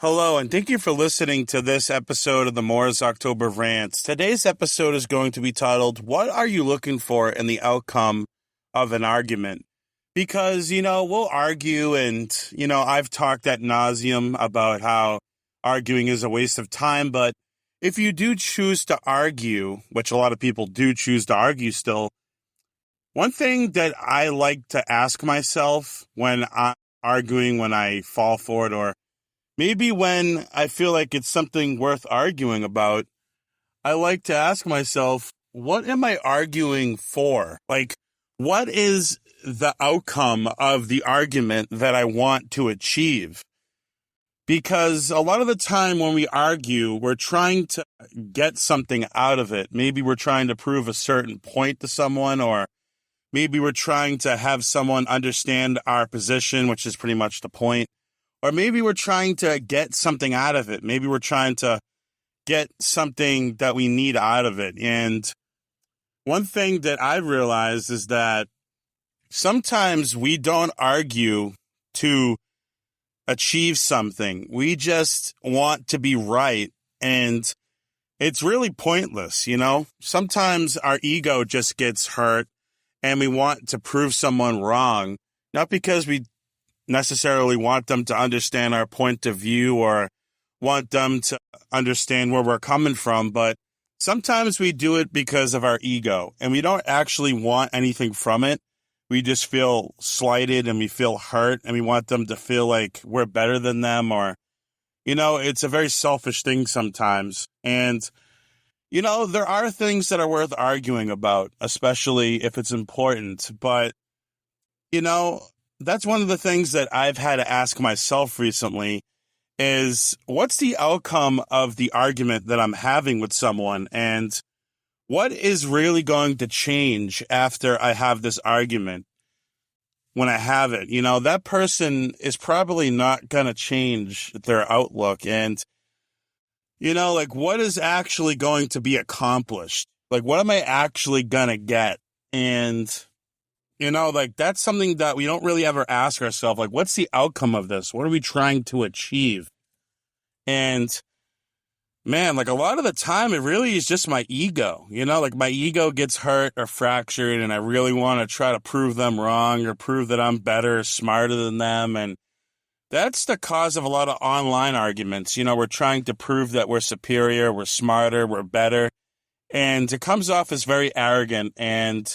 Hello, and thank you for listening to this episode of the Moore's October Rants. Today's episode is going to be titled, What Are You Looking For in the Outcome of an Argument? Because, we'll argue and, I've talked ad nauseum about how arguing is a waste of time, but if you do choose to argue, which a lot of people do choose to argue still, one thing that I like to ask myself when I'm arguing, when I fall for it, or maybe when I feel like it's something worth arguing about, I like to ask myself, what am I arguing for? Like, what is the outcome of the argument that I want to achieve? Because a lot of the time when we argue, we're trying to get something out of it. Maybe we're trying to prove a certain point to someone, or maybe we're trying to have someone understand our position, which is pretty much the point. Or maybe we're trying to get something out of it. Maybe we're trying to get something that we need out of it. And one thing that I've realized is that sometimes we don't argue to achieve something. We just want to be right. And it's really pointless, Sometimes our ego just gets hurt and we want to prove someone wrong, not because we necessarily want them to understand our point of view or want them to understand where we're coming from, but sometimes we do it because of our ego and we don't actually want anything from it. We just feel slighted and we feel hurt and we want them to feel like we're better than them, or, it's a very selfish thing sometimes. And, there are things that are worth arguing about, especially if it's important, but, that's one of the things that I've had to ask myself recently is, what's the outcome of the argument that I'm having with someone? And what is really going to change after I have this argument when I have it? That person is probably not going to change their outlook. And, what is actually going to be accomplished? What am I actually going to get? And that's something that we don't really ever ask ourselves. What's the outcome of this? What are we trying to achieve? And man, a lot of the time, it really is just my ego. My ego gets hurt or fractured, and I really want to try to prove them wrong or prove that I'm better, smarter than them. And that's the cause of a lot of online arguments. We're trying to prove that we're superior, we're smarter, we're better. And it comes off as very arrogant, and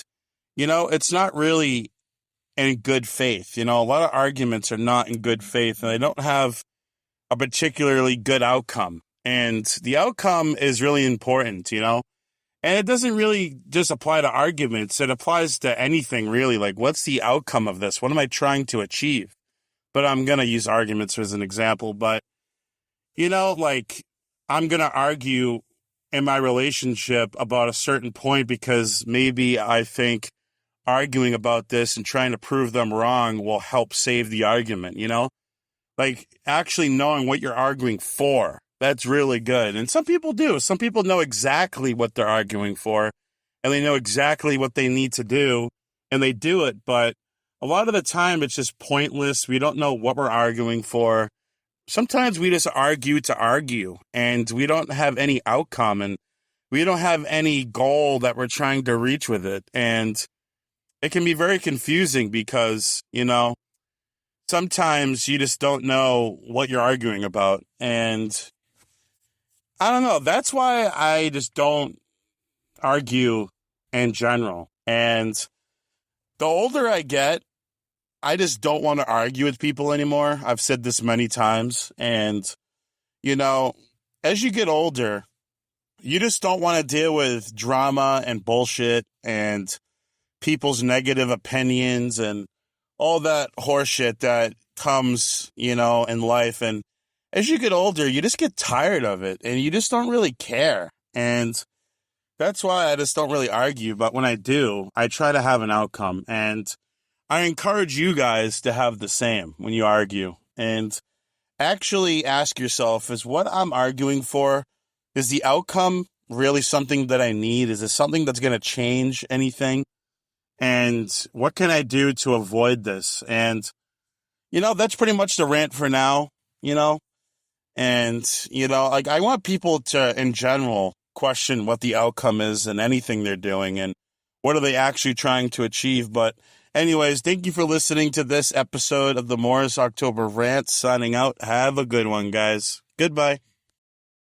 it's not really in good faith. A lot of arguments are not in good faith, and they don't have a particularly good outcome. And the outcome is really important, And it doesn't really just apply to arguments. It applies to anything, really. What's the outcome of this? What am I trying to achieve? But I'm going to use arguments as an example. But, I'm going to argue in my relationship about a certain point because maybe I think arguing about this and trying to prove them wrong will help save the argument, actually knowing what you're arguing for. That's really good. And some people do. Some people know exactly what they're arguing for, and they know exactly what they need to do, and they do it. But a lot of the time, it's just pointless. We don't know what we're arguing for. Sometimes we just argue to argue, and we don't have any outcome, and we don't have any goal that we're trying to reach with it. And it can be very confusing because, sometimes you just don't know what you're arguing about. And I don't know. That's why I just don't argue in general. And the older I get, I just don't want to argue with people anymore. I've said this many times. And, as you get older, you just don't want to deal with drama and bullshit and people's negative opinions and all that horseshit that comes, in life. And as you get older, you just get tired of it and you just don't really care. And that's why I just don't really argue. But when I do, I try to have an outcome. And I encourage you guys to have the same when you argue. And actually ask yourself, is what I'm arguing for, is the outcome really something that I need? Is it something that's going to change anything? And what can I do to avoid this? And, that's pretty much the rant for now, And, like I want people to, in general, question what the outcome is in anything they're doing and what are they actually trying to achieve. But anyways, thank you for listening to this episode of the Morris October Rant. Signing out. Have a good one, guys. Goodbye.